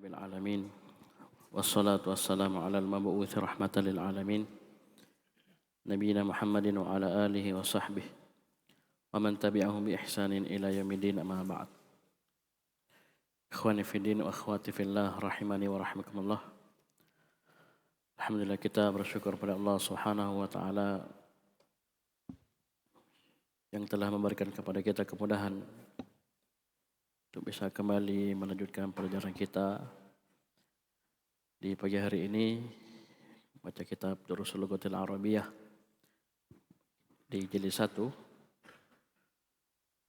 Rabbil alamin wassalatu wassalamu ala al-mabu'uthi rahmatan lil alamin nabiyina Muhammadin wa ala alihi wa sahbihi wa man tabi'ahum bi ihsanin ila yaumil amma ba'd. Ikhwani fi din wa akhwati fillah rahimani wa rahimakumullah. Alhamdulillah, kita bersyukur pada Allah Subhanahu wa taala yang telah memberikan kepada kita kemudahan untuk bisa kembali melanjutkan pelajaran kita di pagi hari ini, baca kitab Durusul Lughatil Arabiyyah di jilid 1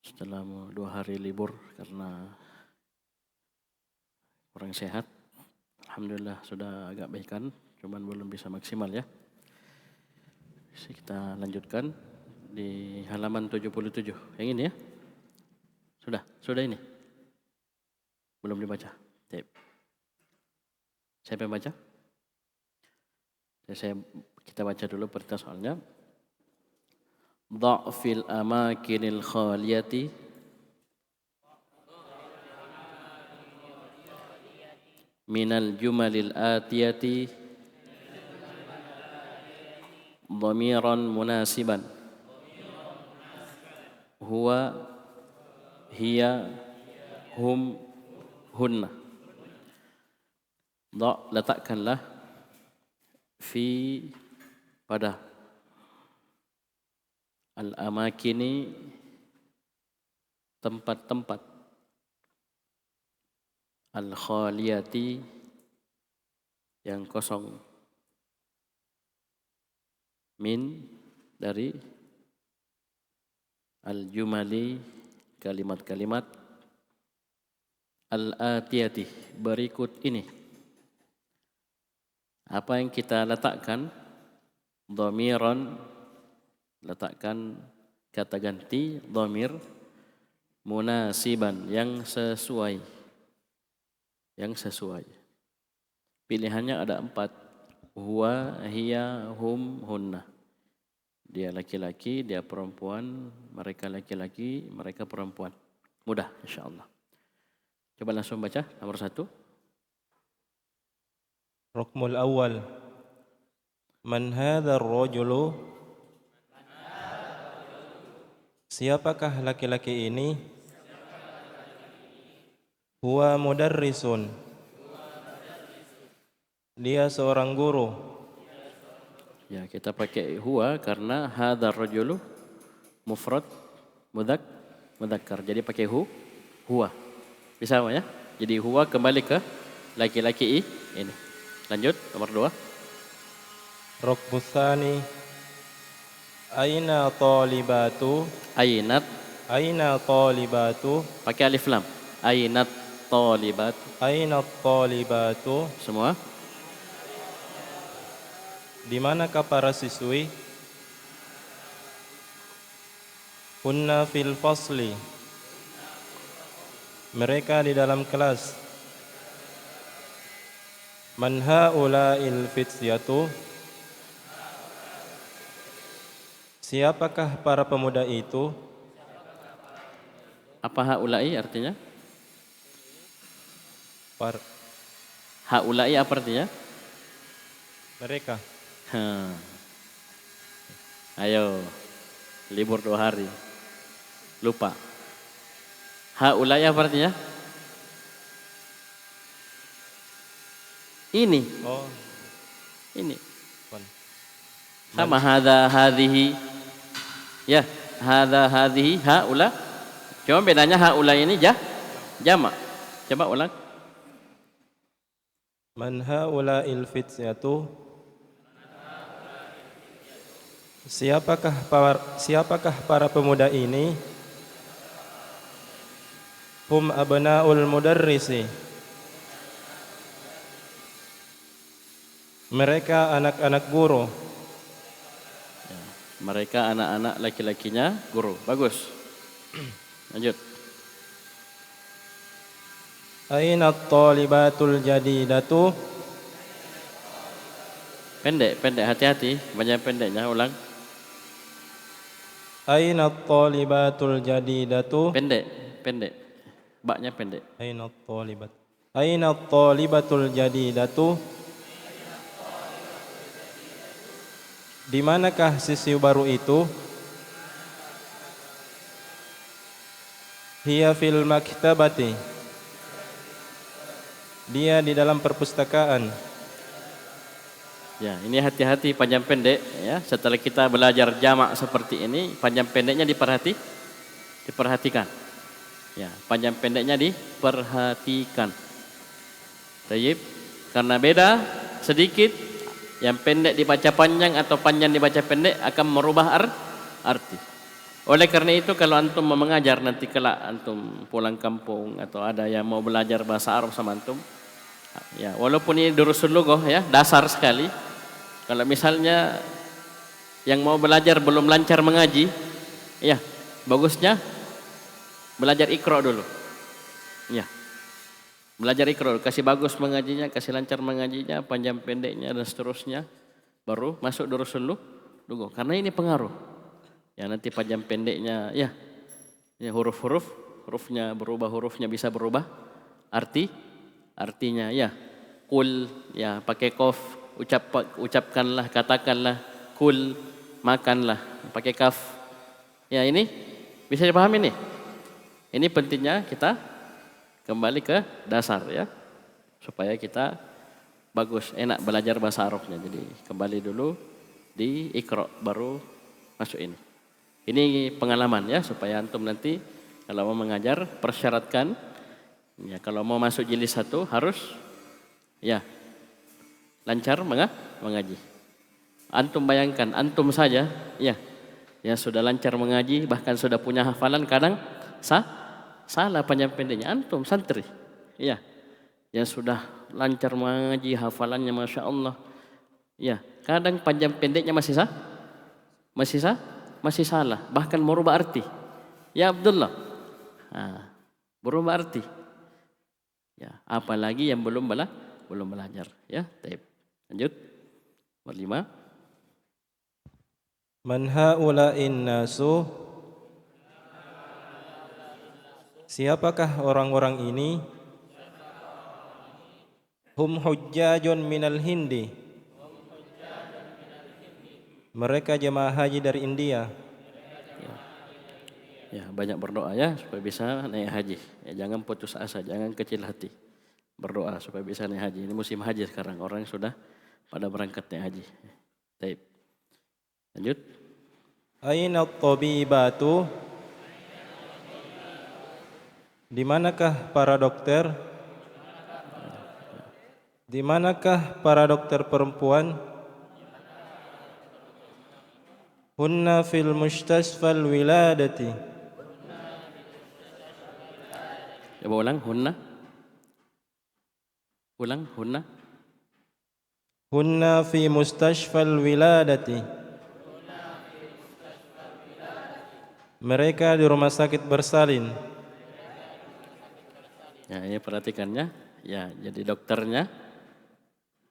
setelah 2 hari libur karena kurang sehat. Alhamdulillah sudah agak baikan, cuman belum bisa maksimal ya. Kita lanjutkan di halaman 77. Yang ini ya? Sudah ini? Belum dibaca. Siapa yang baca? Kita baca dulu perintah soalnya. Dha'fil amakinil khaliyati minal jumalil atiyati dhamiran munasiban huwa hiya hum hunna. Letakkanlah fi pada al-amakini tempat-tempat al-khaliyati yang kosong min dari al-jumali kalimat-kalimat al-atiyati berikut ini. Apa yang kita letakkan? Dhamiran, letakkan kata ganti dhamir munasiban yang sesuai. Pilihannya ada 4. Huwa, hiya, hum, hunna. Dia laki-laki, dia perempuan, mereka laki-laki, mereka perempuan. Mudah insyaallah. Coba langsung baca nomor 1. Rukmul awal. Man hadzal rajulu? Siapakah laki-laki ini? Huwa mudarrisun. Dia seorang guru. Ya, kita pakai huwa karena hadzal rajulu mufrad mudzakkar. Jadi pakai huwa. Bisa ya? Jadi huwa kembali ke laki-laki ini. Lanjut nomor 2. Rukmus tsani. Aina talibatu? Aina talibatu? Pakai alif lam. Aina talibatu. Aina talibatu? Semua. Di manakah para siswi? Kunna fil fasli. Mereka di dalam kelas. Man haula'il fityatu? Siapakah para pemuda itu? Apa haula'i artinya? Haula'i apa artinya? Mereka. Ayo, libur 2 hari. Lupa. Haula'i apa artinya? Ini. Oh. Ini. Sama hadza hadhihi. Ya, hadza hadhihi haula. Cuma bedanya haula ini jamak. Coba ulang. Man haula'il fityatu? Siapakah para pemuda ini? Hum abna'ul mudarrisi. Mereka anak-anak guru. Ya, mereka anak-anak laki-lakinya guru. Bagus. Lanjut. Aina talibatul jadidatu? Pendek, hati-hati. Banyak pendeknya, ulang. Aina talibatul jadidatu? Pendek. Baknya pendek. Aina talibat? Aina at-talibatul jadidatu? Di manakah siswi baru itu? Hiya fil maktabati. Dia di dalam perpustakaan. Ya, ini hati-hati panjang pendek ya. Setelah kita belajar jamak seperti ini, panjang pendeknya diperhatikan. Ya, panjang pendeknya diperhatikan. Tayyib, karena beda sedikit, yang pendek dibaca panjang atau panjang dibaca pendek akan merubah arti. Oleh karena itu kalau antum mau mengajar nanti kelak antum pulang kampung atau ada yang mau belajar bahasa Arab sama antum, ya walaupun ini durusul lughah ya, dasar sekali. Kalau misalnya yang mau belajar belum lancar mengaji, ya bagusnya belajar Iqra dulu. Ya. Belajar Iqra, kasih bagus mengajinya, kasih lancar mengajinya, panjang pendeknya dan seterusnya, baru masuk durusul lughah. Karena ini pengaruh. Ya nanti panjang pendeknya, ya hurufnya berubah, hurufnya bisa berubah, artinya ya, kul ya pakai kof, ucapkanlah, katakanlah, kul makanlah, pakai kaf. Ya ini bisa dipahami nih. Ini pentingnya kita kembali ke dasar ya, supaya kita bagus, enak belajar bahasa Arabnya. Jadi kembali dulu di Iqra, baru masuk ini. Ini pengalaman ya, supaya antum nanti kalau mau mengajar persyaratkan ya, kalau mau masuk jilid 1 harus ya lancar mengaji. Antum bayangkan, antum saja ya yang sudah lancar mengaji, bahkan sudah punya hafalan, kadang salah panjang pendeknya. Antum santri ya yang sudah lancar mengaji, hafalannya Masya Allah ya, kadang panjang pendeknya masih salah, bahkan merubah arti. Ya Abdullah, berubah arti. Ya, apalagi yang belum belajar. Ya, taib. Lanjut. Nomor 5. Man haula'in nasu? Siapakah orang-orang ini? Hum hujjajun minal Hindi. Mereka jemaah haji dari India. Ya, banyak berdoa ya supaya bisa naik haji. Ya, jangan putus asa, jangan kecil hati. Berdoa supaya bisa naik haji. Ini musim haji sekarang, orang sudah pada berangkat naik haji. Taib. Lanjut. Aina at-tabibatu? Di manakah para dokter? Di manakah para dokter perempuan? Hunna fil mustasfal wiladati. Coba ulang, hunna. Ulang, hunna. Hunna fi mustashfal wiladati. Mereka di rumah sakit bersalin. Ya, ini perhatikannya. Ya, jadi dokternya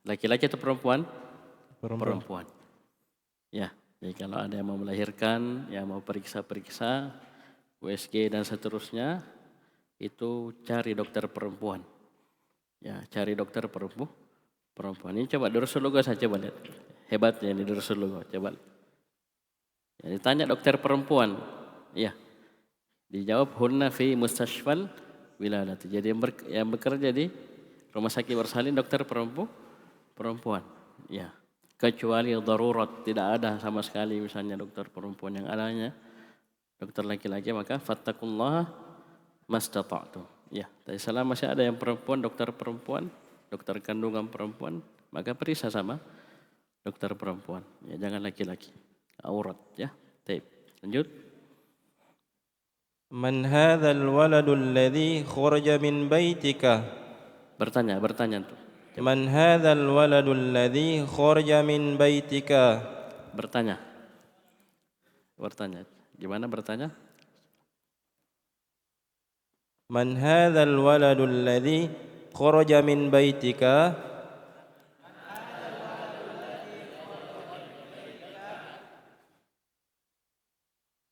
laki-laki atau perempuan? Perempuan. Ya, jadi kalau ada yang mau melahirkan, yang mau periksa-periksa, USG dan seterusnya, itu cari dokter perempuan. Ya, cari dokter perempuan. Ini coba Durusul Lughah saya coba lihat. Hebatnya ini Durusul Lughah, coba. Ya, ditanya dokter perempuan. Ya. Dijawab hunna fi mustashfal wiladati. Jadi yang bekerja di rumah sakit bersalin dokter perempuan. Ya. Kecuali darurat, tidak ada sama sekali misalnya dokter perempuan, yang adanya dokter laki-laki, maka fattaqullaha mastata'tum. Ya, tapi selama masih ada yang perempuan, dokter perempuan, dokter kandungan perempuan, maka periksa sama dokter perempuan. Ya, jangan laki-laki. Aurat ya. Baik. Lanjut. Man hadzal waladul ladzi kharaja min baitika? Bertanya tuh. Man hadzal waladul ladzi kharaja min baitika? Bertanya. Gimana bertanya? Man hadzal waladul ladzi kharaja min baitika?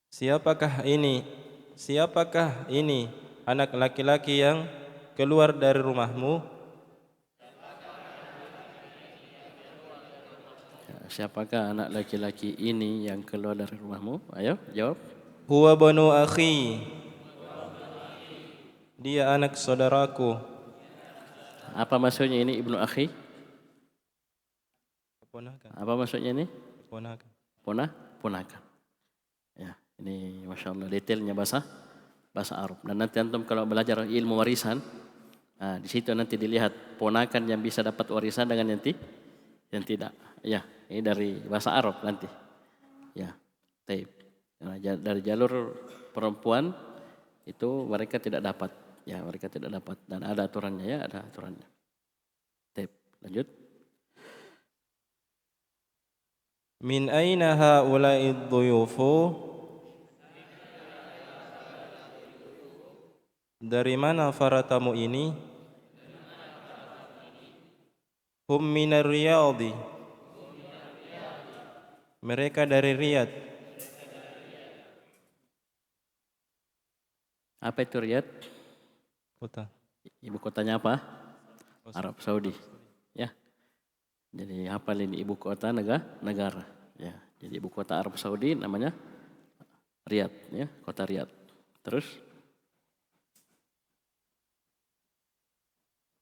Siapakah ini? Siapakah ini anak laki-laki yang keluar dari rumahmu? Ya, siapakah anak laki-laki ini yang keluar dari rumahmu? Ayo, jawab. Huwa banu akhi. Dia anak saudaraku. Apa maksudnya ini ibnu akhi? Keponakan. Apa maksudnya ini? Keponakan. Ponakan. Ya, ini masya Allah detailnya bahasa Arab. Dan nanti antum kalau belajar ilmu warisan, di situ nanti dilihat ponakan yang bisa dapat warisan dengan yang tidak. Ya, ini dari bahasa Arab nanti. Ya, taib. Nah, dari jalur perempuan itu mereka tidak dapat. Ya, mereka tidak dapat. Dan ada aturannya ya, ada aturannya. Taib. Lanjut. Min aina haula'i dhuyufu? Dari mana para tamu ini? Hum minar riyadhi. Mereka dari Riyadh. Apa itu Riyadh? Kota. Ibu kotanya apa? Arab Saudi. Ya. Jadi hafal ini ibu kota negara. Ya. Jadi ibu kota Arab Saudi namanya Riyadh, ya, kota Riyadh. Terus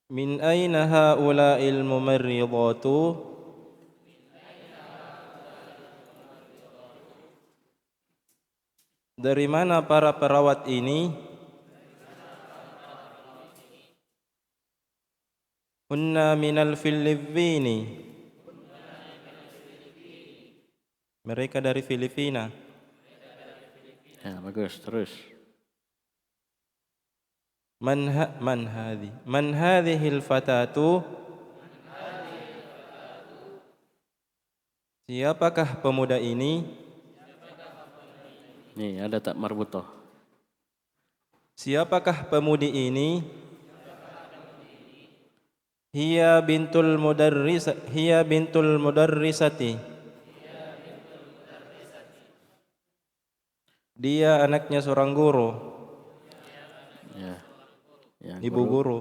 Min aina haula'il mumarridatu? Dari mana para perawat ini? Hunna minal Filippini. Mereka dari Filipina. ya bagus, terus. Man hadhil fatatu? Siapakah pemuda ini? Nih ada tak marbutoh. Siapakah pemudi ini? Hiya bintul mudarrisati. Dia anaknya seorang guru. Ya. Ya, Ibu guru.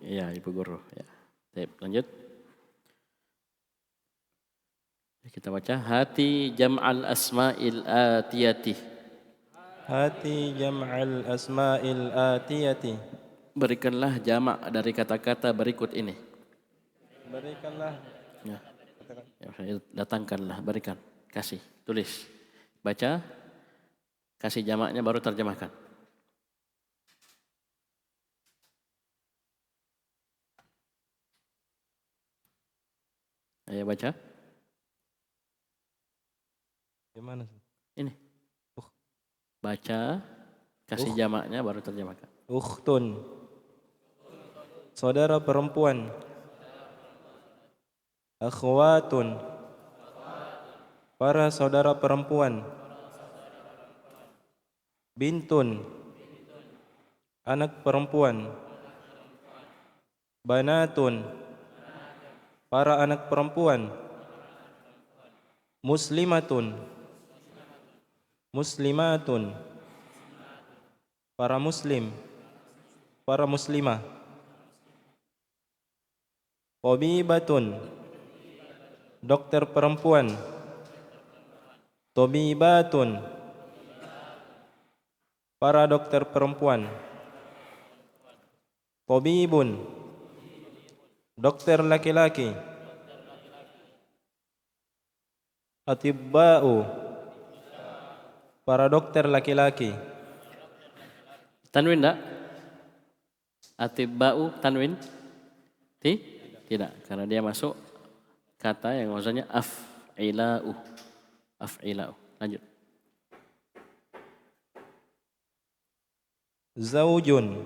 Iya, ibu guru, ya. Baik, lanjut. Kita baca hati jam'al asma'il atiyati. Hati jam'al asma'il atiyati. Berikanlah jamak dari kata-kata berikut ini. Berikanlah. Ya. Ya, datangkanlah, berikan, kasih, tulis. Baca, kasih jamaknya baru terjemahkan. Ayo baca. Gimana? Ini. Baca, kasih jamaknya baru terjemahkan. Ukhtun. Saudara perempuan. Akhwatun. Para saudara perempuan. Bintun. Anak perempuan. Banatun. Para anak perempuan. Muslimatun. Muslimatun. Para muslim. Para muslimah. Tabibatun. Dokter perempuan. Tabibatun. Para dokter perempuan. Tabibun. Dokter laki-laki. Atibba'u. Para dokter laki-laki. Tanwin enggak? Atibba'u tanwin? Tidak, karena dia masuk kata yang maksudnya af'ila'u. Af'ila'u. Lanjut. Zaujun.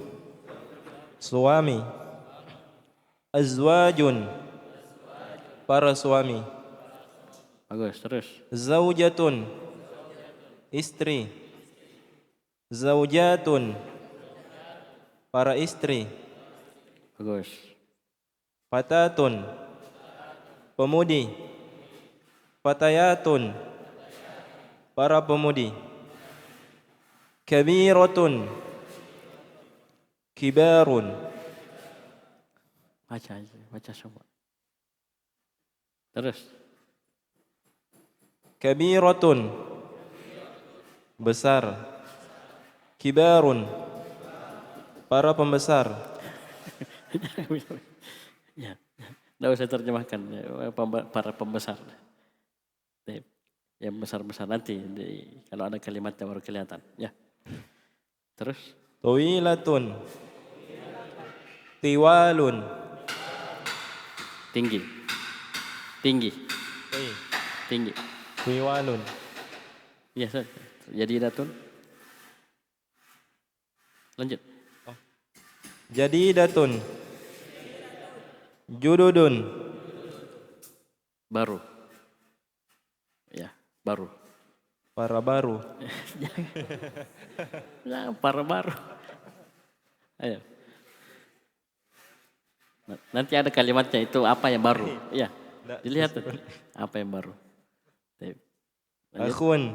Suami. Azwajun. Para suami. Bagus, terus. Zaujatun. Istri. Zaujatun. Para istri. Bagus. Fatatun. Pemudi. Fatayatun. Para pemudi. Kabiratun. Kibarun. Baca aja, baca semua. Terus. Kabiratun, besar. Kibarun, para pembesar. Ya, tidak usah terjemahkan ya, para pembesar. Yang besar-besar nanti kalau ada kalimatnya baru kelihatan. Ya. Terus. Tawilatun, tiwalun. Tinggi. Tinggi. Tinggi. Tiwalun. Ya, jadi datun. Lanjut. Jadidatun, jududun. Baru. Ya, baru. Para baru. Jangan para baru. Ayo. Nanti ada kalimatnya itu apa yang baru. Iya. Dilihat tuh. Apa yang baru. Akhun,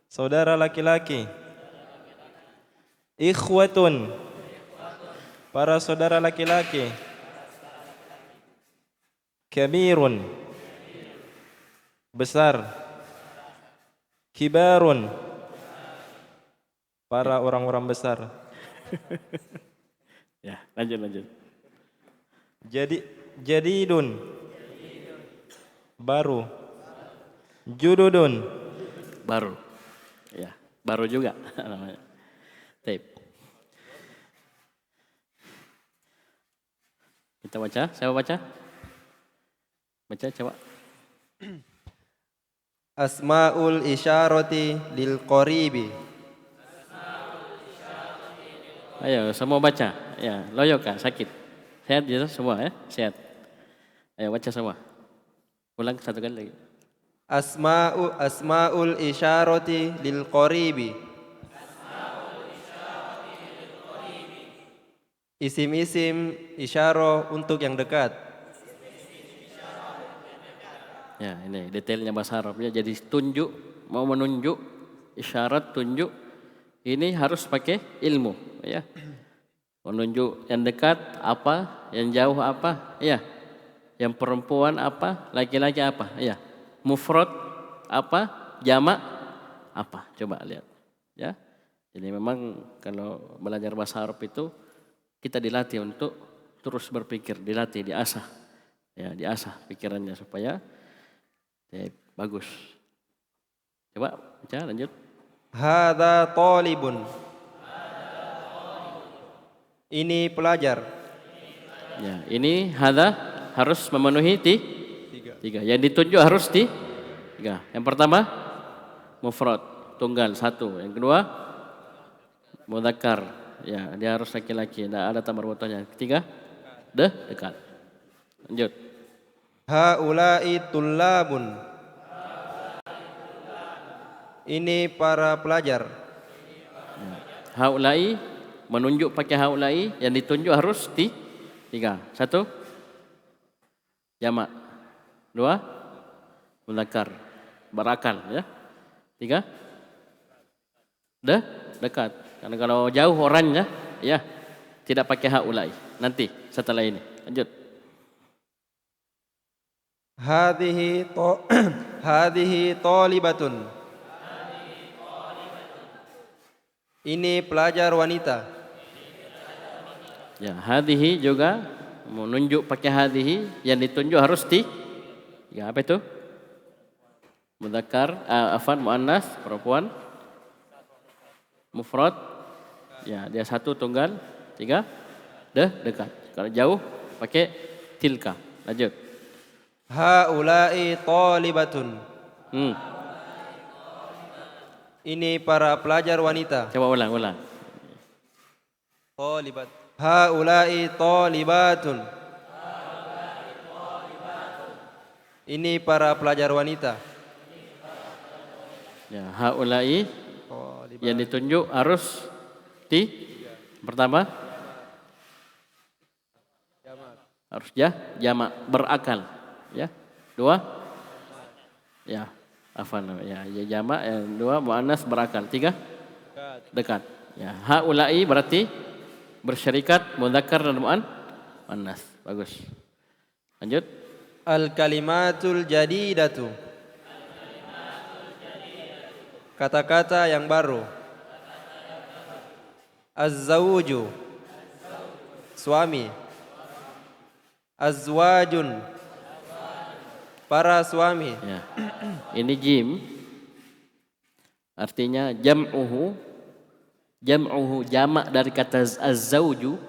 saudara laki-laki. Ikhwatun, para saudara laki-laki. Kabirun, besar. Kibarun, para orang-orang besar. Ya, lanjut. Jadidun, baru. Jududun, baru. Ya, baru juga namanya. Tape. Kita baca, siapa baca? Baca coba. Asmaul isyarati lil qaribi. Ayo semua baca. Ya, loyo Kak, sakit. Sehat gitu semua ya? Sehat. Ayo baca semua. Ulang satu kali lagi. Asmaul isyarati lil qaribi. Isim-isim isyarah untuk yang dekat. Ya, ini detailnya bahasa Arabnya. Jadi tunjuk, mau menunjuk, isyarat tunjuk, ini harus pakai ilmu, ya. Menunjuk yang dekat apa, yang jauh apa, ya. Yang perempuan apa, laki-laki apa, ya. Mufrad apa, jamak apa. Coba lihat, ya. Jadi memang kalau belajar bahasa Arab itu kita dilatih untuk terus berpikir, dilatih, diasah. Ya, diasah pikirannya supaya bagus. Coba baca lanjut. Hadza talibun. Ini pelajar. Ya, ini hadza harus memenuhi tiga. Yang ditunjuk harus tiga. Yang pertama mufrad, tunggal satu. Yang kedua mudzakkar. Ya, dia harus laki-laki. Tidak ada tamar butohnya. Ketiga dekat. Lanjut. Haula'i tullabun. Ini para pelajar. Haulai menunjuk pakai haulai, yang ditunjuk harus tiga. Satu jamak. Dua mudzakkar berakal, ya. Tiga dekat. Karena kalau jauh orangnya, ya tidak pakai haulai. Nanti setelah ini. Lanjut. Hadhihi talibatun. Ini pelajar wanita. Ya, hadhihi juga menunjuk pakai hadhihi, yang ditunjuk harus ya apa itu? Mudzakkar, muannas, perempuan. Mufrad, ya dia satu tunggal, tiga dekat. Kalau jauh pakai tilka. Lanjut. Haula'i talibatun. Ini para pelajar wanita. Coba ulang. Talibat. Haula'i talibatun. Ini para pelajar wanita. Ya, haulai yang ditunjuk harus pertama harus jamak berakal, ya. Dua ya jamak, yang dua muannas berakal, tiga dekat. Ya, haulai berarti bersyarikat mudzakkar dan muannas. Bagus. Lanjut. Al-kalimatul jadidatu. Kata-kata yang baru. Az-zawju. Suami. Azwajun. Para suami. Ya. Ini jim. Artinya jam'uhu jamak dari kata az-zawju.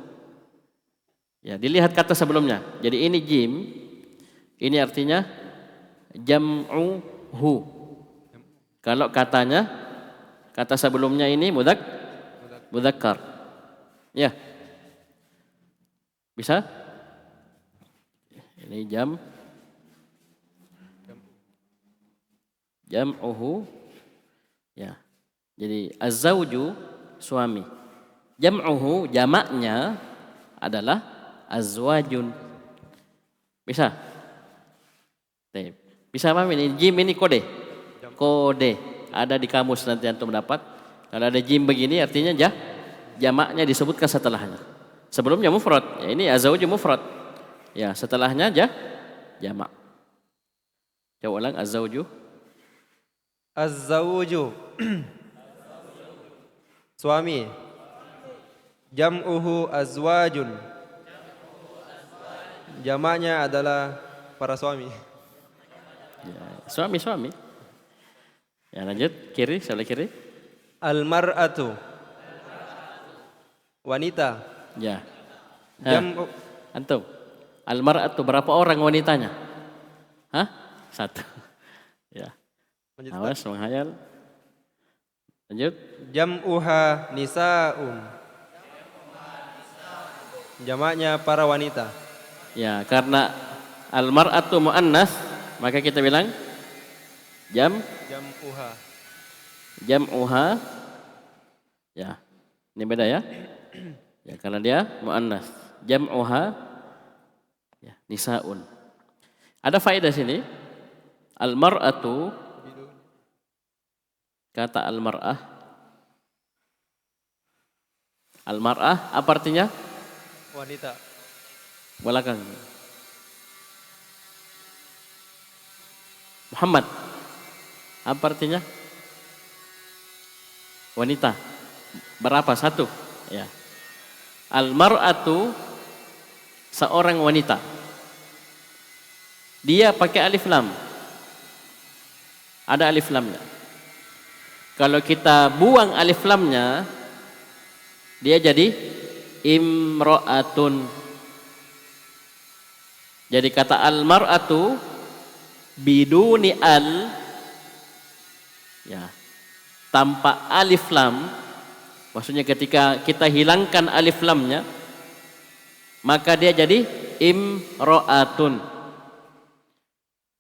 Ya, dilihat kata sebelumnya. Jadi ini jim. Ini artinya jam'uhu. Kalau katanya kata sebelumnya ini mudzakkar. Ya. Bisa? Ini jam'uhu. Ya. Jadi az-zawju suami. Jam'uhu jamaknya adalah azwajun. Bisa? Bisa paham ini? Jim ini kode. Kode. Ada di kamus nanti antum dapat. Kalau ada jim begini artinya jamaknya disebutkan setelahnya. Sebelumnya mufrad. Ya, ini azwaju mufrad. Ya, setelahnya jamak. Coba ulang azwaju. Az-zawju. Suami. Jam'uhu azwajun. Jamaknya adalah para suami. Ya, suami. Ya, lanjut kiri, sebelah kiri. Al-mar'atu. Wanita. Ya. Jam'u Antum. Al-mar'atu berapa orang wanitanya? Hah? 1. Ya. Awas menghayal. Lanjut. Jam'uha nisa'un. Jamaknya para wanita. Ya, karena al-mar'atu muannas, maka kita bilang jam'uha. Ya. Ini beda ya? Ya, karena dia muannas. Jam'uha ya, nisa'un. Ada faedah sini. Al-mar'atu, kata al-mar'ah. Al-mar'ah apa artinya? Wanita. Belakang. Muhammad. Apa artinya? Wanita. Berapa? 1. Ya. Al-mar'atu seorang wanita. Dia pakai alif lam. Ada alif lamnya. Kalau kita buang alif lamnya, dia jadi imra'atun. Jadi kata al-mar'atu biduni al, ya, tanpa alif lam, maksudnya ketika kita hilangkan alif lamnya, maka dia jadi imra'atun.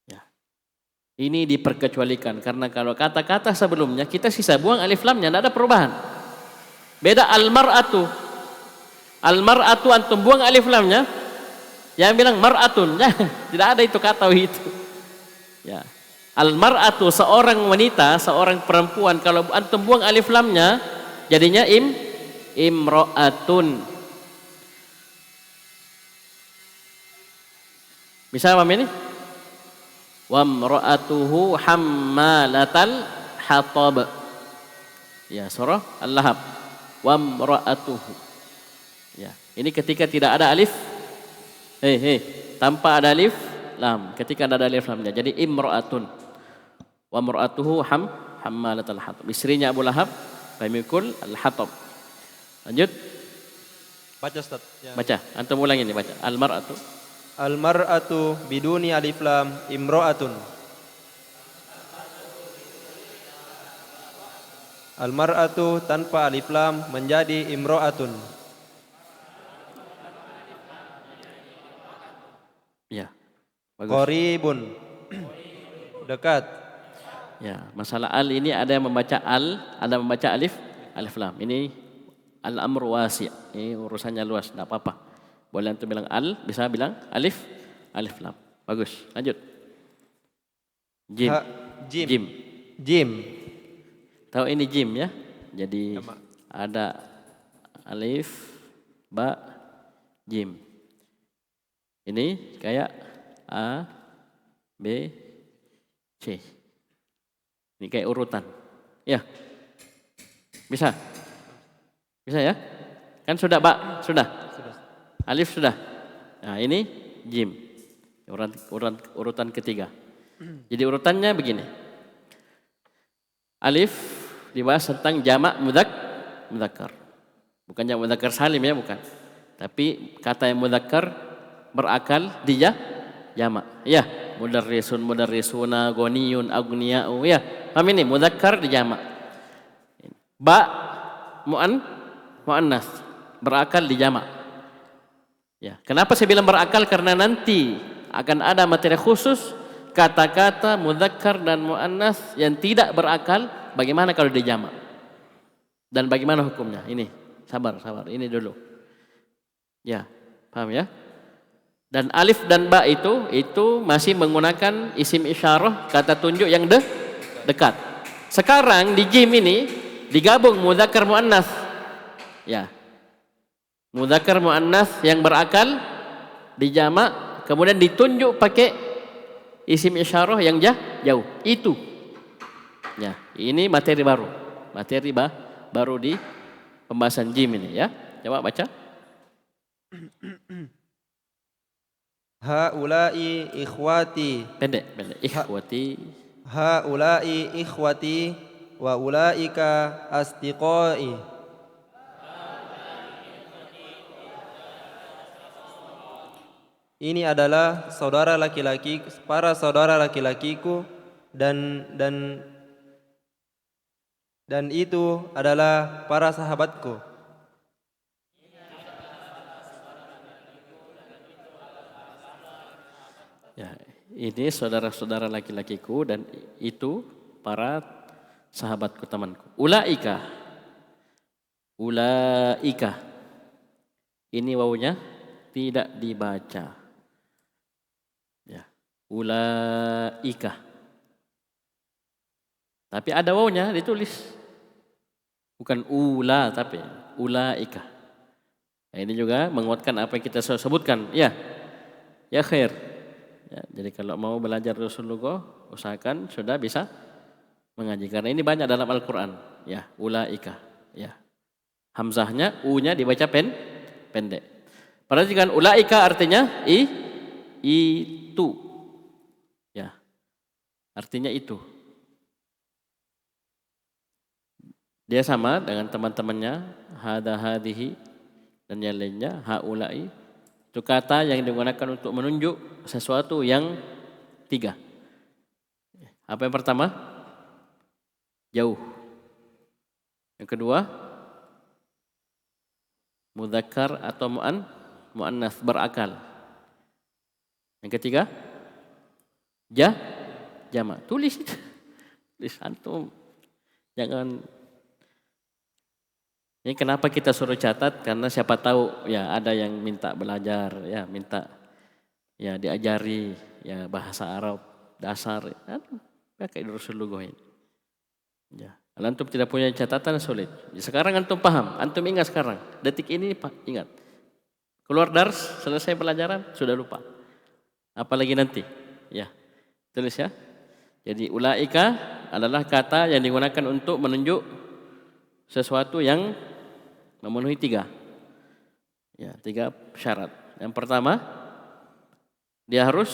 Ya. Ini diperkecualikan karena kalau kata-kata sebelumnya kita sisa buang alif lamnya, tidak ada perubahan. Beda al-mar'atu. Al-mar'atu antum buang alif lamnya, yang bilang mar'atun, ya, tidak ada itu kata itu. Ya. Al-mar'atu seorang wanita, seorang perempuan, kalau antum buang alif lamnya jadinya imra'atun. Bisa paham ini? Wa imra'atuhu hammalatal hatab. Ya, surah Al-Lahab. Wa imra'atuhu. Ya, ini ketika tidak ada alif. Tanpa ada alif lam. Ketika ada alif lamnya jadi imra'atun. Wa imra'atuhu hammalatal hatab. Istrinya Abu Lahab pemikul al-hatab. Lanjut. Baca Ustaz. Ya. Baca. Antum ulang ini baca. Al-mar'atu. Al-mar'atu biduni alif lam imra'atun. Al-mar'atu tanpa alif lam menjadi imra'atun. Ya. Bagus. Qaribun. Dekat. Ya, masalah al ini ada yang membaca al, ada yang membaca alif lam. Ini al-amru wasi'. Ini urusannya luas, enggak apa-apa. Boleh antum bilang al, bisa bilang alif lam. Bagus. Lanjut. Jim. Jim. Tahu ini jim ya? Jadi ada alif, ba, jim. Ini kayak A, B, C. Ini kayak urutan. Ya. Bisa? Bisa ya? Kan sudah, Pak? Sudah? Alif sudah? Nah, ini jim. Urutan ketiga. Jadi urutannya begini. Alif dibahas tentang jamak mudzakkar. Bukan jamak mudzakkar salim ya, bukan. Tapi kata yang mudzakkar berakal di jamak. Ya, mudarrisun, mudarrisuna, ghaniyun, aghniya'u. Ya, paham ini mudzakkar di jamak. Ba muannas berakal di jamak. Ya, kenapa saya bilang berakal? Karena nanti akan ada materi khusus kata-kata mudzakkar dan muannas yang tidak berakal, bagaimana kalau di jamak? Dan bagaimana hukumnya? Ini, sabar, ini dulu. Ya, paham ya? Dan alif dan ba itu masih menggunakan isim isyarah, kata tunjuk yang dekat. Sekarang di jim ini digabung mudzakkar muannas. Ya. Mudzakkar muannas yang berakal di jamak kemudian ditunjuk pakai isim isyarah yang jauh. Itu. Ya, ini materi baru. Baru di pembahasan jim ini ya. Coba baca. Haula'i ikhwati. Pendek. Ikhwati. Haula'i ikhwati wa ulaika asdiqai. Ini adalah para saudara laki-lakiku dan itu adalah para sahabatku. Ya, ini saudara-saudara laki-lakiku dan itu para sahabatku, temanku. Ulaika. Ini wawunya tidak dibaca. Ya, ulaika. Tapi ada wawunya ditulis. Bukan ula tapi ulaika. Nah, ini juga menguatkan apa yang kita sebutkan. Ya. Ya khair. Ya, jadi kalau mau belajar Rasulullah, usahakan sudah bisa mengaji. Karena ini banyak dalam Al-Quran. Ya, ulaika. Ya. Hamzahnya, u-nya dibaca pendek. Perhatikan ulaika artinya itu. Ya. Artinya itu. Dia sama dengan teman-temannya hada hadihi dan yang lainnya haulai. Itu kata yang digunakan untuk menunjuk sesuatu yang tiga. Apa yang pertama? Jauh. Yang kedua, mudzakkar atau muannas berakal. Yang ketiga, jamak. Tulis antum. Jangan. Ini kenapa kita suruh catat? Karena siapa tahu ya ada yang minta belajar, ya minta ya diajari ya bahasa Arab dasar. Pakai Rasulullah ini. Ya, kalau antum tidak punya catatan sulit. Sekarang antum paham, antum ingat sekarang. Detik ini ingat. Keluar dars, selesai pelajaran sudah lupa. Apalagi nanti. Ya. Tulis ya. Jadi ulaika adalah kata yang digunakan untuk menunjuk sesuatu yang memenuhi tiga syarat. Yang pertama, dia harus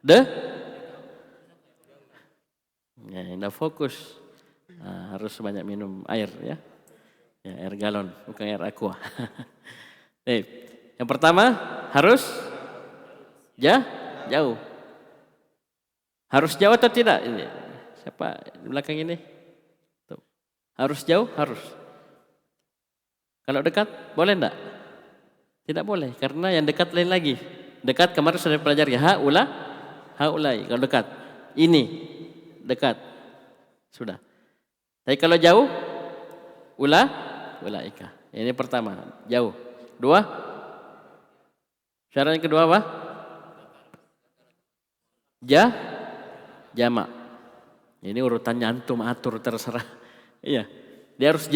ya, tidak fokus. Harus banyak minum air ya. Ya, air galon, bukan air aqua. Yang pertama harus jauh. Harus jauh atau tidak? Ini siapa di belakang ini? Tuh. Harus jauh, harus. Kalau dekat, boleh enggak? Tidak boleh, karena yang dekat lain lagi. Dekat kemarin sudah pelajari haulai. Kalau dekat, ini dekat. Sudah. Tapi kalau jauh, ulaika. Ini pertama, jauh. Dua, syarat yang kedua apa? Jamak. Ini urutannya antum atur terserah. Iya. Dia harus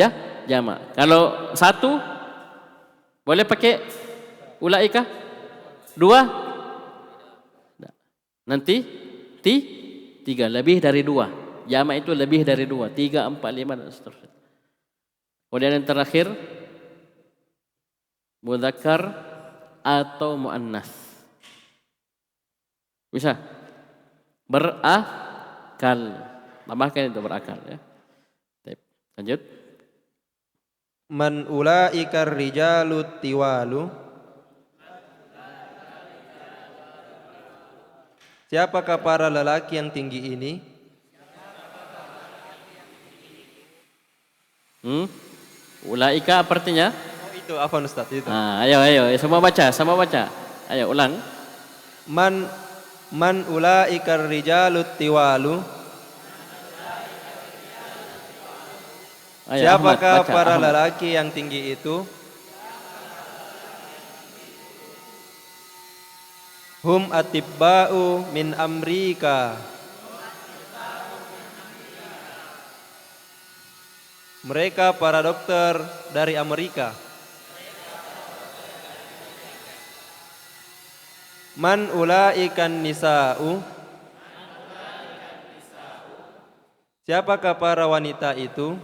jamak. Kalau satu Boleh pakai ulaika? Dua? Nanti tiga, lebih dari dua. Jamak itu lebih dari dua, 3, 4, 5 dan seterusnya. Kemudian yang terakhir mudzakkar atau muannas. Bisa berakal. Tambahkan itu berakal ya. Baik, lanjut. Man ulaikar rijalu tiwalu. Siapakah para lelaki yang tinggi ini? Ulaika apa artinya? Oh, itu apa Ustaz itu? Ayo, semua baca. Ayo ulang. Man ulaikar rijalu tiwalu. Ayo, Siapakah Ahmad, baca, para Ahmad. lelaki yang tinggi itu? Hum atibba'u min Amrika. Mereka para dokter dari Amerika. Man ulaikan nisa'u. Siapakah para wanita itu?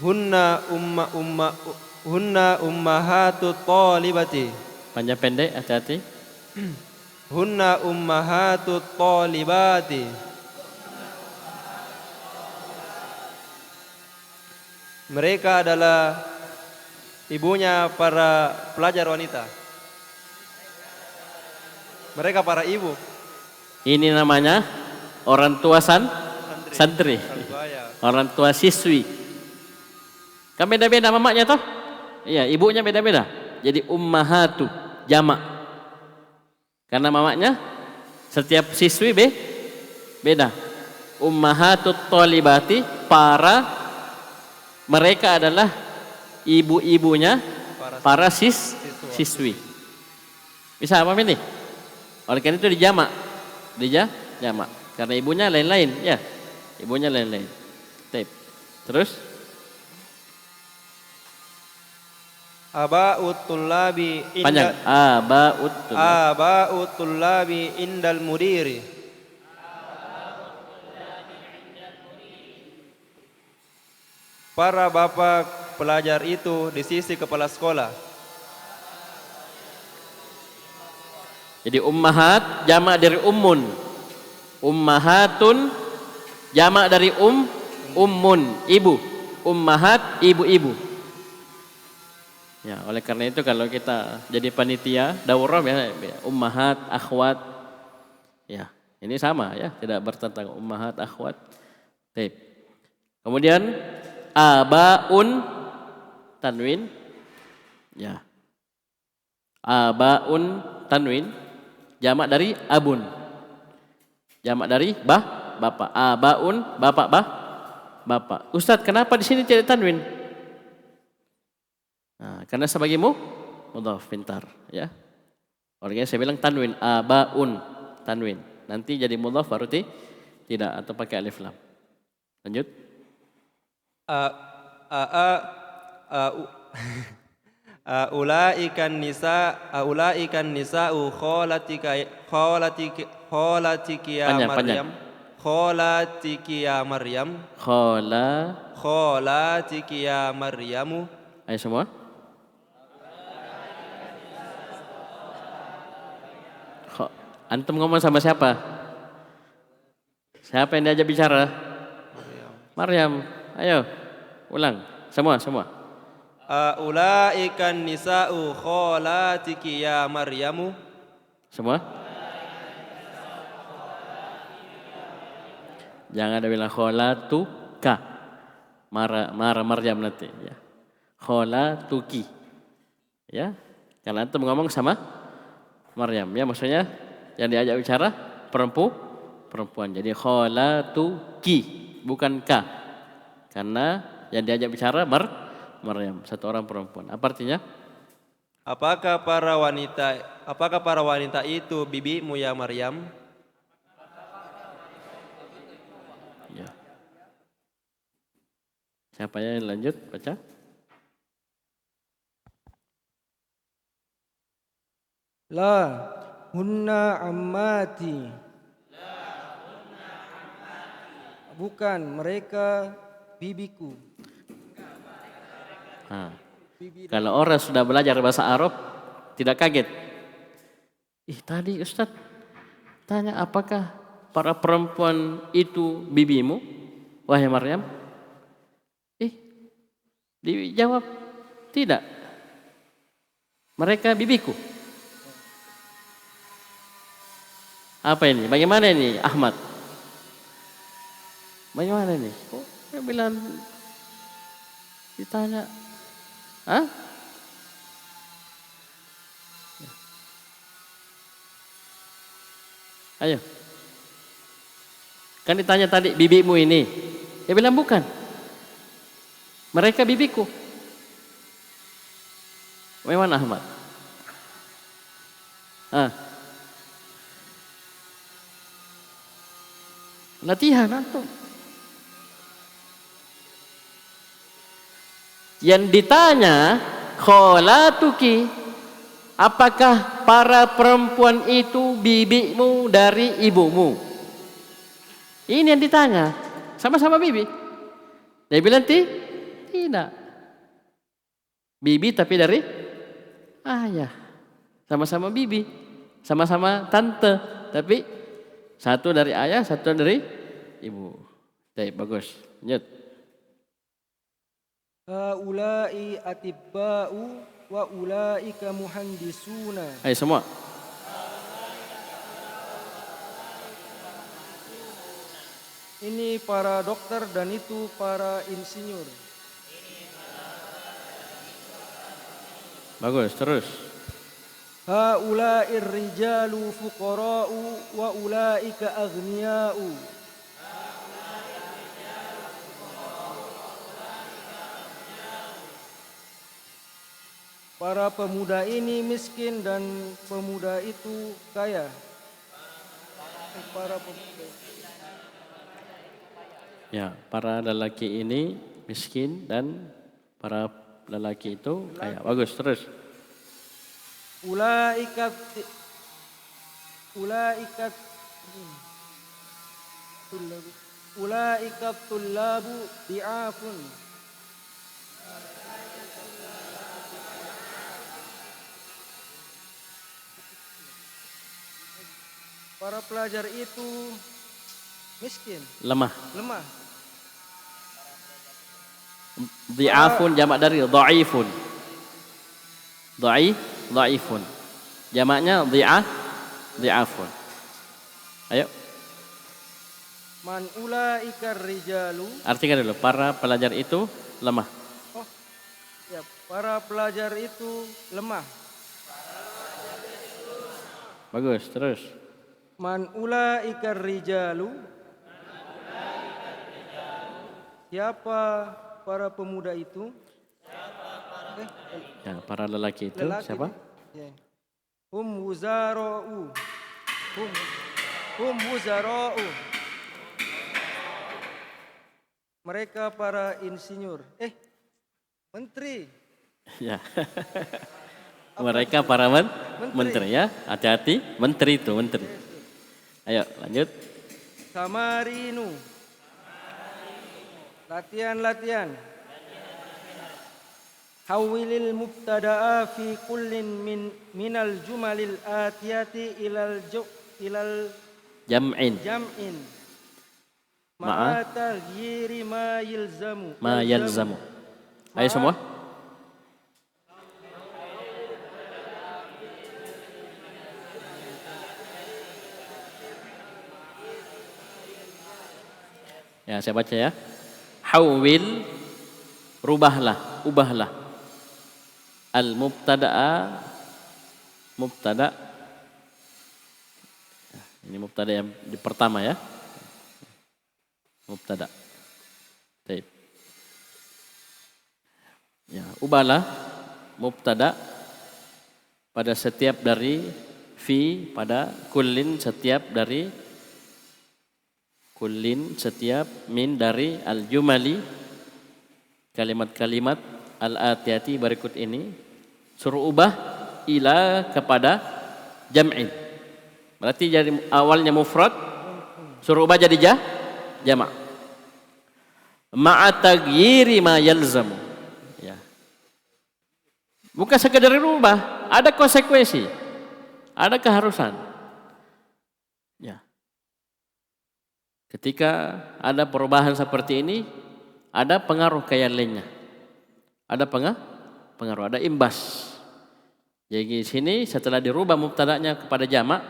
Hunna ummahatut talibati. Panjang pendek, hati-hati. Hunna ummahatut talibati. Mereka adalah ibunya para pelajar wanita. Mereka para ibu. Ini namanya orang tua santri. Orang tua siswi. Kan beda-beda mamaknya toh? Iya, ibunya beda-beda. Jadi ummahatu jamak. Karena mamaknya setiap siswi beda. Ummahatut thalibati mereka adalah ibu-ibunya para siswi. Bisa apa ini? Oleh karena itu dijamak. Jamak. Karena ibunya lain-lain, ya. Ibunya lain-lain. Terus Aba'ut tullabi panjang. Aba'ut tullabi indal mudiri. Para bapak pelajar itu di sisi kepala sekolah. Jadi ummahat jamak dari ummun. Ummahatun jamak dari ummun, ibu. Ummahat ibu-ibu. Ya, oleh karena itu kalau kita jadi panitia daurah ya, ummahat, akhwat. Ya, ini sama ya, tidak bertentangan ummahat, akhwat. Baik. Kemudian abaun tanwin. Ya. Abaun tanwin jamak dari abun. Jamak dari bapak. Abaun bapak. Ustadz, kenapa di sini tidak tanwin? Nah, karena sebagai mudhaf, pintar ya. Orangnya saya bilang tanwin, abaun tanwin. Nanti jadi mudhaf baru tidak atau pakai alif lam. Lanjut. Ulaikan nisa'u khalatiki ya Maryam. Khalatiki ya Maryam. Khalatiki ya Maryamu. Ayo semua. Antum ngomong sama siapa? Siapa yang diajak bicara? Maryam. Ayo, ulang. Semua. Ulaikan nisa'u khalatiki ya Maryamu. Semua. Jangan ada bilang kholatuka. Marah Maryam nanti ya. Kholatuki. Ya. Karena antum ngomong sama Maryam ya, maksudnya yang diajak bicara perempuan. Jadi kholatuki bukan ka. Karena yang diajak bicara Maryam, satu orang perempuan. Apa artinya? Apakah para wanita itu bibimu ya Maryam? Ya. Siapa yang lanjut baca? La hunna ammati. Bukan, mereka bibiku. Nah, kalau orang sudah belajar bahasa Arab tidak kaget. Tadi Ustaz tanya apakah para perempuan itu bibimu, wahai Maryam? Dijawab tidak. Mereka bibiku. Apa ini? Bagaimana ini Ahmad? Bagaimana ini? Kok dia bilang ditanya? Hah? Ayo. Kan ditanya tadi bibimu ini. Dia bilang bukan. Mereka bibiku. Bagaimana Ahmad? Latihan antum. Yang ditanya kholatuki, apakah para perempuan itu bibimu dari ibumu? Ini yang ditanya. Sama-sama bibi. Dia bilang tidak. Bibi tapi dari ayah. Sama-sama bibi. Sama-sama tante. Tapi satu dari ayah, satu dari ibu. Baik, bagus. Lanjut. Haula'i atibba'u wa ulaika muhandisuna. Ayo semua. Ini para dokter dan itu para insinyur. Bagus, terus. Haula'ir rijalu fuqara'u wa ulaika aghniya'u. Para pemuda ini miskin dan pemuda itu kaya. Para pemuda. Ya, para lelaki ini miskin dan para lelaki itu kaya. Bagus, terus. Ulaika tullabu di'afun. Para pelajar itu miskin, Lemah. Dhi'afun jamak dari dha'ifun. Dha'ifun. Jamaknya dhi'afun. Ayo. Man ulaika rijalu. Artikan dulu, para pelajar itu lemah. Oh, ya, para pelajar itu lemah. Bagus, terus. Man ulaika rijalu. Siapa para pemuda itu? Ya, para lelaki itu siapa? Ya. Hum wuzara'u. Hum wuzara'u. Mereka para insinyur. Menteri. Ya. Mereka para menteri ya. Hati-hati, menteri itu, menteri. Ayo, lanjut. Samarinu. Latihan. Hawilil mubtada'a fi kullin minal jumalil atiyati ilal Jam'in. Ma'a taghyiri ma yalzamu. Ayo semua. Ya, saya baca ya. Hawil, ubahlah. Al-mubtada'a, mubtada. Ini mubtada yang pertama ya. Mubtada. Baik. Ya, ubahlah mubtada pada setiap dari fi, pada kullin setiap dari kullin setiap min dari al-jumali kalimat-kalimat al-atiyati berikut ini suruh ubah ila kepada jam'in. Berarti jadi awalnya mufrad, suruh ubah jadi jamak. Ma'a taghyiri ma yalzamu. Ya. Bukan sekedar rubah, ada konsekuensi. Ada keharusan. Ya. Ketika ada perubahan seperti ini, ada pengaruh ke yang lainnya. Ada pengaruh, ada imbas. Jadi sini setelah dirubah mubtada'nya kepada jamak,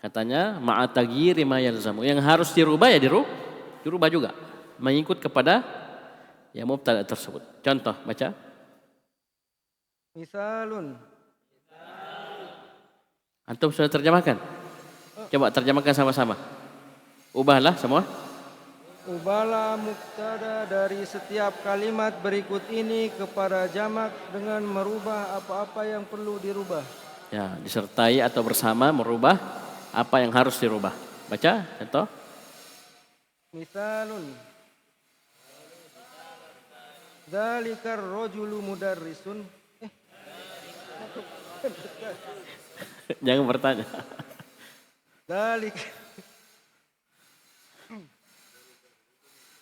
katanya ma'a taghyiri ma yalzamu. Yang harus dirubah ya dirubah juga. Mengikut kepada ya mubtada' tersebut. Contoh baca. Misalun. Antum sudah terjemahkan? Coba terjemahkan sama-sama. Ubahlah semua. Ubahlah mubtada dari setiap kalimat berikut ini kepada jamak dengan merubah apa-apa yang perlu dirubah. Ya, disertai atau bersama merubah apa yang harus dirubah. Baca, contoh. Misalun. Dzalikar rajulu mudarrisun. Jangan bertanya.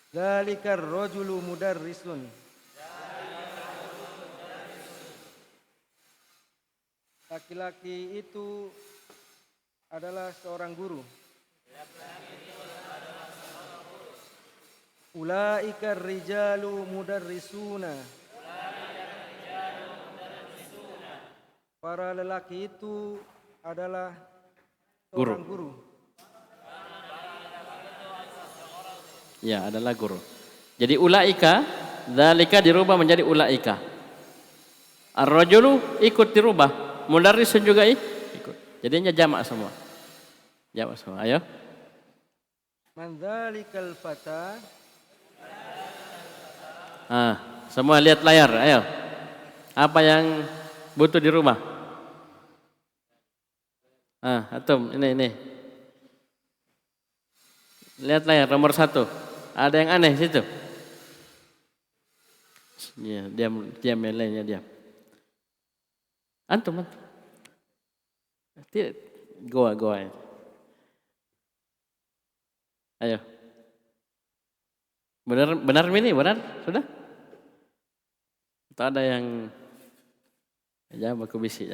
Dzalikar rajulu mudarrisun. Laki-laki itu adalah seorang guru. Ulaikar rijalu mudarrisuna. Para lelaki itu adalah seorang guru. Ya, adalah guru. Jadi ulaika, dzalika dirubah menjadi ulaika. Ar-rajulu ikut dirubah, mudarrisun juga ikut. Jadinya jamak semua. Jamak semua. Ayo. Man dzalikal fata. Semua lihat layar, ayo. Apa yang butuh dirubah? Atom, ini. Lihat layar nomor 1. Ada yang aneh situ. Ya, diam yang lainnya diam. Antum. Tidak, goa. Ayo. Benar ini, benar? Sudah? Atau ada yang jangan baku bisik.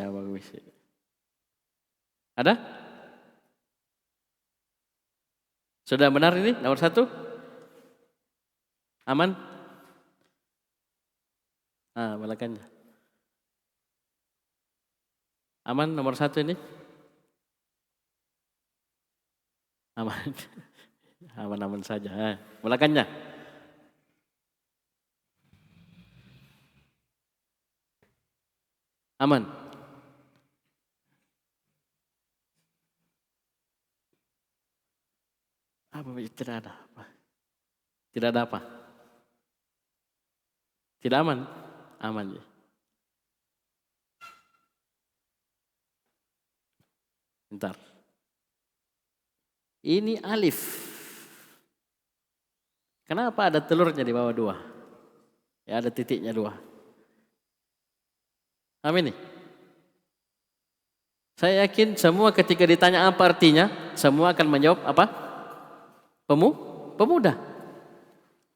Ada? Sudah benar ini nomor 1? Aman? Belakangnya. Aman nomor 1 ini? Aman. Aman saja. Belakangnya. Aman. Tidak ada apa? Tidak ada apa? Tidak aman? Aman ya. Bentar. Ini alif. Kenapa ada telurnya di bawah 2? Ya ada titiknya 2. Amin nih. Saya yakin semua ketika ditanya apa artinya, semua akan menjawab apa? Pemuda.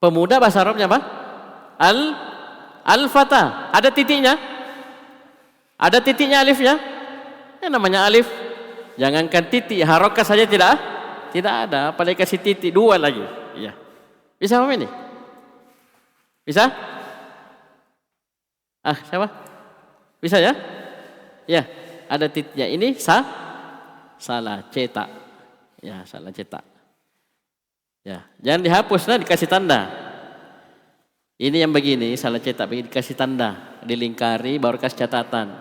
Pemuda bahasa Arabnya apa? Al-fata. Ada titiknya? Ada titiknya alifnya? Yang namanya alif. Jangankan titik, harokat saja tidak ada. Apalagi kasih titik 2 lagi. Iya. Bisa apa ini? Bisa? Siapa? Bisa ya? Ya, ada titiknya. Ini salah cetak. Ya, salah cetak. Ya, jangan dihapus, dikasih tanda. Ini yang begini, salah cetak, begini dikasih tanda, dilingkari baru kasih catatan.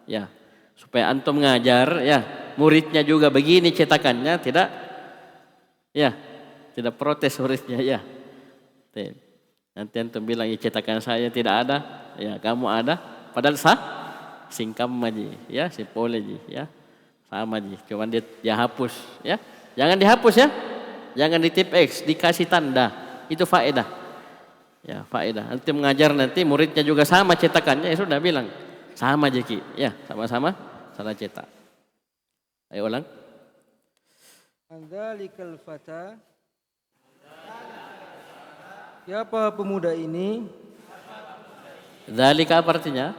Ya, supaya antum ngajar, ya, muridnya juga begini cetakannya, tidak protes muridnya, ya. Nanti antum bilang cetakan saya tidak ada, ya kamu ada, padahal singkam aja, ya, simpole aja, ya, sama aja, cuman dia hapus, ya, jangan dihapus ya. Jangan di tip X, dikasih tanda. Itu faedah. Ya, faedah. Nanti mengajar nanti muridnya juga sama cetakannya, ya sudah bilang. Sama Jeki. Ya, sama-sama salah cetak. Ayo ulang. Andzalikal fata. Siapa pemuda ini? Dzalika apa artinya?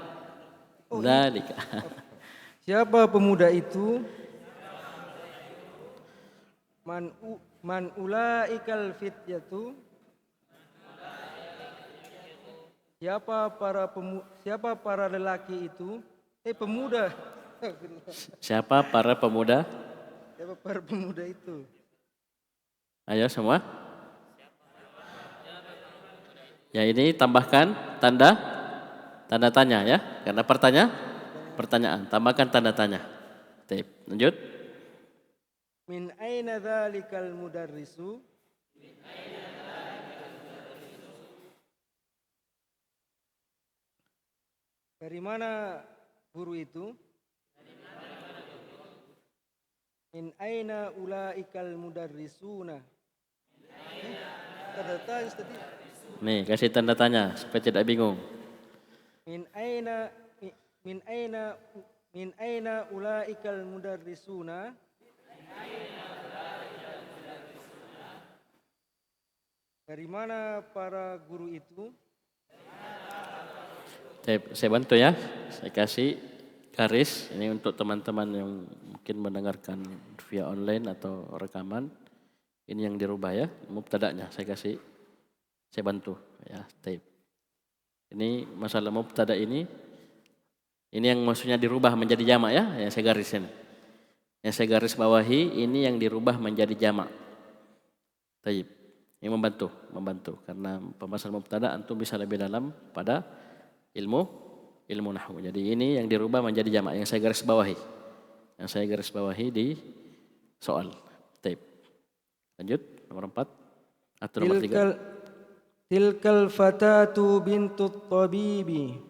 Dzalika. Siapa pemuda itu? Man ulaikal fityatu. Siapa para lelaki itu? Pemuda. Siapa para pemuda? Siapa para pemuda itu? Ayo semua. Ya ini tambahkan tanda tanya ya. Karena pertanyaan. Tambahkan tanda tanya. Baik, lanjut. Min aina dzalikal mudarrisu? Dari mana guru itu? Min aina ulaikal mudarrisuna? Tanda tanya tadi. Nih, kasih tanda tanya supaya tidak bingung. Min aina ulaikal mudarrisuna? Dari mana para guru itu? Saya bantu ya. Saya kasih garis ini untuk teman-teman yang mungkin mendengarkan via online atau rekaman. Ini yang dirubah ya, mubtada'nya saya kasih. Saya bantu ya, tape. Ini masalah mubtada ini yang maksudnya dirubah menjadi jamak ya, yang saya garisin. Yang saya garis bawahi ini yang dirubah menjadi jamak. Taib. Ini membantu karena pembahasan mubtada antum bisa lebih dalam pada ilmu nahwu. Jadi ini yang dirubah menjadi jamak yang saya garis bawahi. Yang saya garis bawahi di soal. Taib. Lanjut nomor 4 atau nomor 3. Tilkal fatatu bintut tabibi.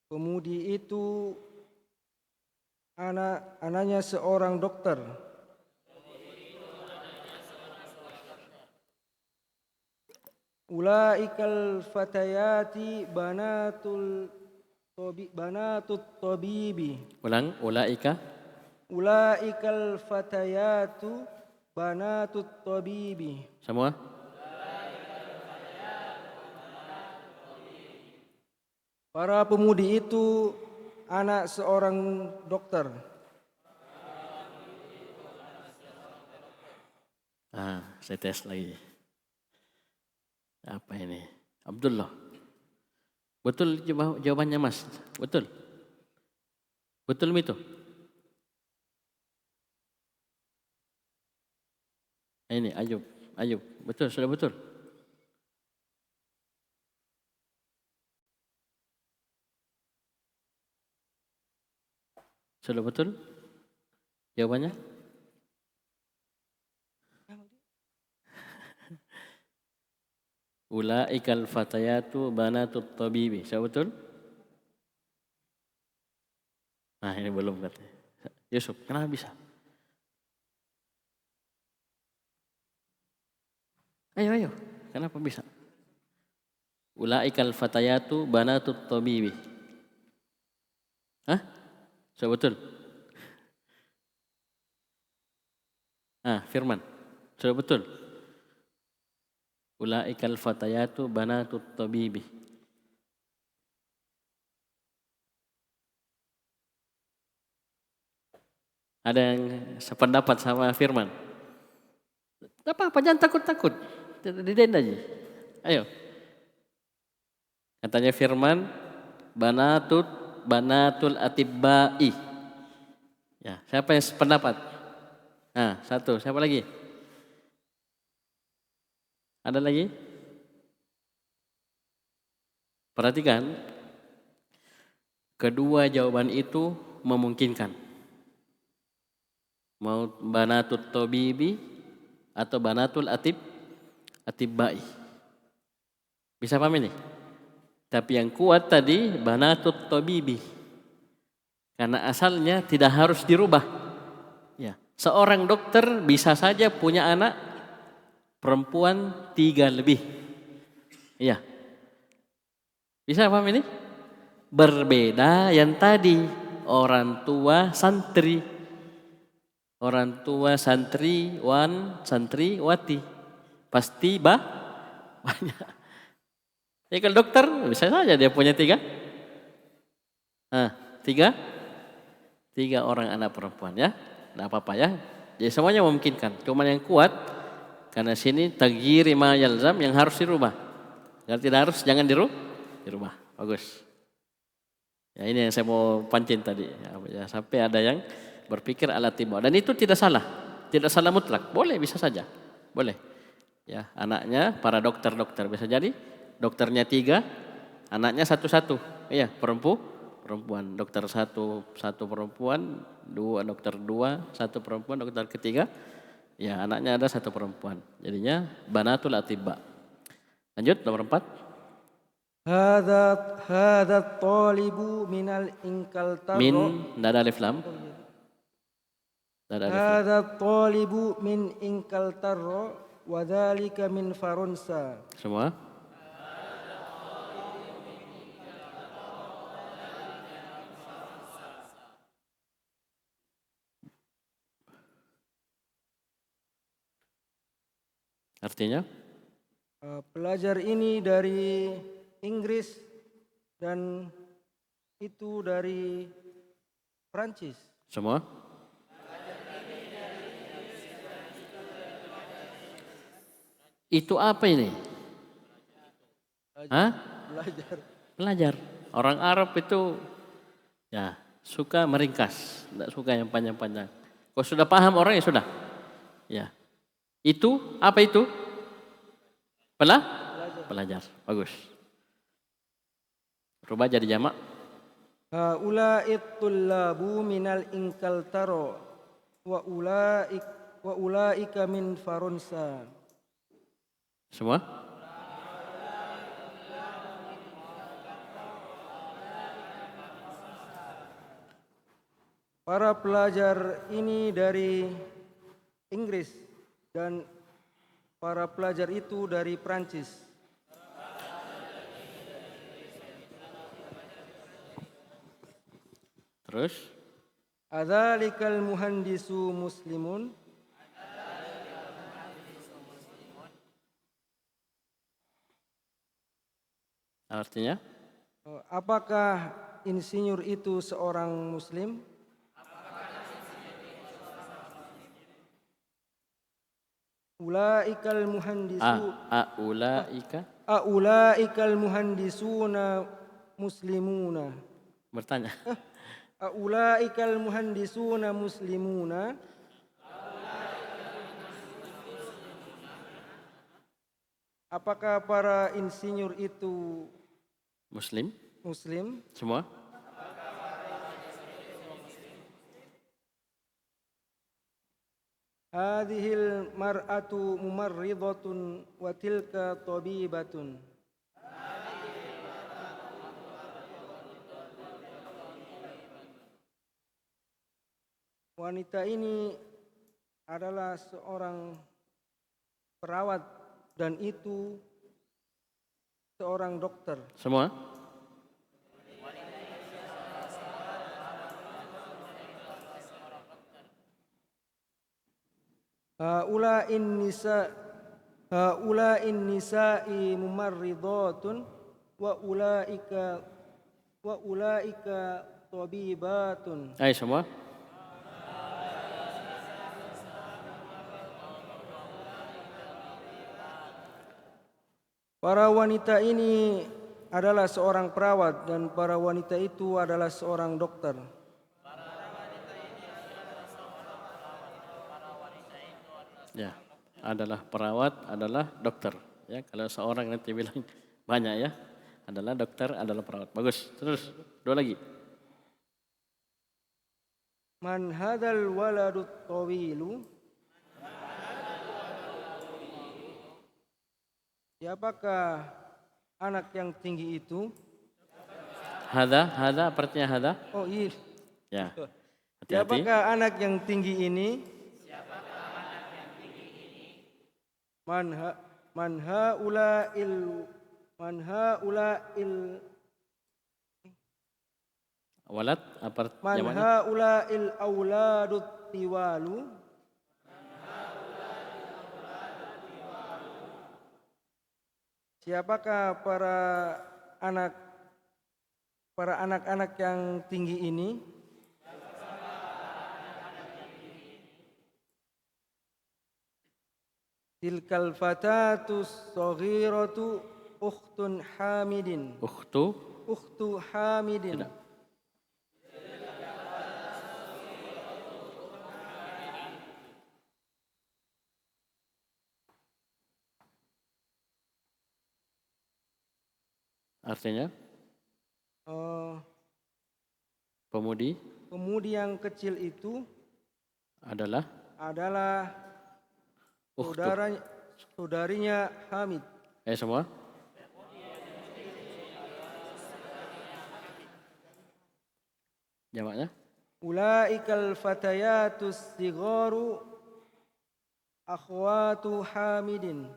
Pemudi itu anaknya seorang dokter. Ulaikal fatayati banatut tabibi. Ulang, ulaika. Ulaikal fatayatu banatut tabibi. Semua? Para pemudi itu anak seorang dokter. Saya tes lagi. Apa ini? Abdullah. Betul jawabannya Mas? Betul? Betul itu? Ini Ayub. Betul, sudah betul. Sudah betul? Jawabannya? Ulaikal fatayatu banatut tabibi. Sudah betul? Nah, ini belum katanya. Yusuf, kenapa bisa? Ayo. Kenapa bisa? Ulaikal fatayatu banatut tabibi. Hah? Sudah betul? Firman. Sudah betul? Ulaikal fatayatu banatut tabibi. Ada yang sependapat sama Firman? Tak apa-apa, jangan takut-takut. Didenda aja. Ayo. Katanya Firman, banatul atibba'i. Ya, siapa yang sependapat? Satu. Siapa lagi? Ada lagi? Perhatikan. Kedua jawaban itu memungkinkan. Mau banatut tabibi atau banatul atibba'i. Bisa paham ini? Tapi yang kuat tadi banatut tabibi. Karena asalnya tidak harus dirubah. Ya, seorang dokter bisa saja punya anak perempuan 3 lebih. Iya. Bisa paham ini? Berbeda yang tadi, orang tua santri. Orang tua santriwan, santriwati. Pasti banyak. Ya kalau dokter bisa saja dia punya 3. Nah, 3 orang anak perempuan ya. Tidak apa-apa ya. Jadi semuanya memungkinkan. Cuma yang kuat karena sini taghyiri ma yalzam yang harus dirubah. Kalau tidak harus jangan dirubah. Bagus. Ya ini yang saya mau pancing tadi. Ya, sampai ada yang berpikir ala tiba. Dan itu tidak salah. Tidak salah mutlak. Boleh bisa saja. Boleh. Ya, anaknya para dokter-dokter bisa jadi dokternya 3, anaknya 1-1. Iya, perempuan. Dokter 1 perempuan, 2 dokter 2, 1 perempuan, dokter ketiga. Ya, anaknya ada 1 perempuan. Jadinya banatul atibba. Lanjut nomor 4. Hadza talibu minal inkaltaro. Tidak ada alif lam. Hadza talibu min inkaltaro wa dzalika min Faransa. Semua. Artinya? Pelajar ini dari Inggris dan itu dari Prancis. Semua? Itu apa ini? Hah? Belajar. Orang Arab itu ya suka meringkas, tidak suka yang panjang-panjang. Kalau sudah paham orang ya sudah. Ya. Itu apa itu? Pelajar. Bagus. Rubah jadi jamak. Haula'it tullabu minal inkaltaro wa ulaika min Faransa. Semua? Para pelajar ini dari Inggris dan para pelajar itu dari Prancis. Terus? Adzalikal muhandisu muslimun. Artinya? Apakah insinyur itu seorang muslim? Ulaikal muhandisu. Ulaikal muhandisuna muslimuna. Bertanya. Ulaikal muhandisuna muslimuna. Apakah para insinyur itu Muslim? Semua? Hadhil mar'atu mumarridatun wa tilka tabibatun. Wanita ini adalah seorang perawat dan itu seorang dokter. Semua? Haula'in nisa'i mumarridatun wa ulaika tabibatun. Ayo semua. Para wanita ini adalah seorang perawat dan para wanita itu adalah seorang dokter. Ya, adalah perawat, adalah dokter. Ya, kalau seorang nanti bilang banyak ya, adalah dokter, adalah perawat. Bagus. Terus, 2 lagi. Man hadal waladut tawilu. Siapakah anak yang tinggi itu? Hada artinya hada. Oh iya. Ya. Hati-hati. Siapakah anak yang tinggi ini? man haula'il Walad apa man jamaknya? haula'il auladut tiwalu. Siapakah para anak-anak yang tinggi ini? Tilkal fatatus shaghiratu ukhtun Hamidin. Ukhtu Hamidin. Tidak. Artinya pemudi Yang kecil itu adalah saudarinya Hamid. Semua. Jamaknya? Ulaikal fatayatus sigharu akhwatu Hamidin.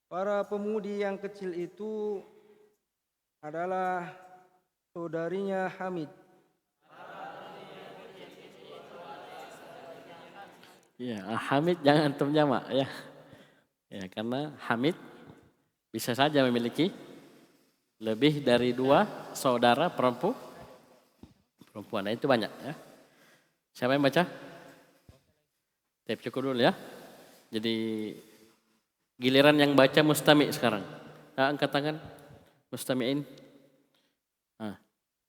Para pemudi yang kecil itu adalah saudarinya Hamid. Ya, Hamid jangan antum jamak ya. Ya, karena Hamid bisa saja memiliki lebih dari 2 saudara perempuan. Nah, itu banyak ya. Siapa yang baca? Cukup dulu ya. Jadi giliran yang baca mustami sekarang. Angkat tangan. Mustami'in.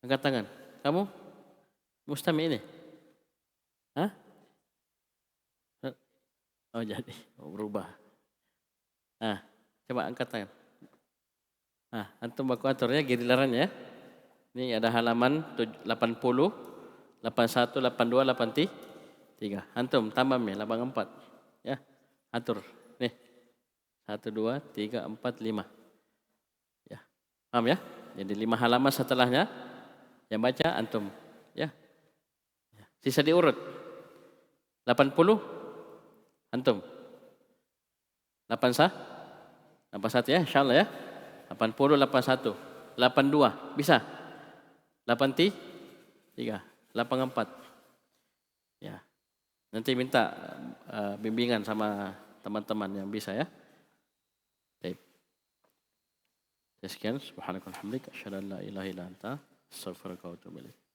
Angkat tangan. Kamu? Mustami ini? Oh jadi, berubah. Coba angkat tangan. Antum baku aturnya giliran ya. Ini ada halaman 80, 81, 82, 83. Antum tambahnya 84. Ya, atur. Nih. 1, 2, 3, 4, 5. Ya. Paham ya? Jadi 5 halaman setelahnya yang baca antum. Ya. Sisa diurut. 80 antum. 81 ya, insyaallah ya. 80, 81, 82 bisa. 83, 84. Ya. Nanti minta bimbingan sama teman-teman yang bisa ya. Baik. Sekian, subhanakallahumma wa bihamdika asyhadu an la ilaha illa anta astaghfiruka wa atubu ilaik.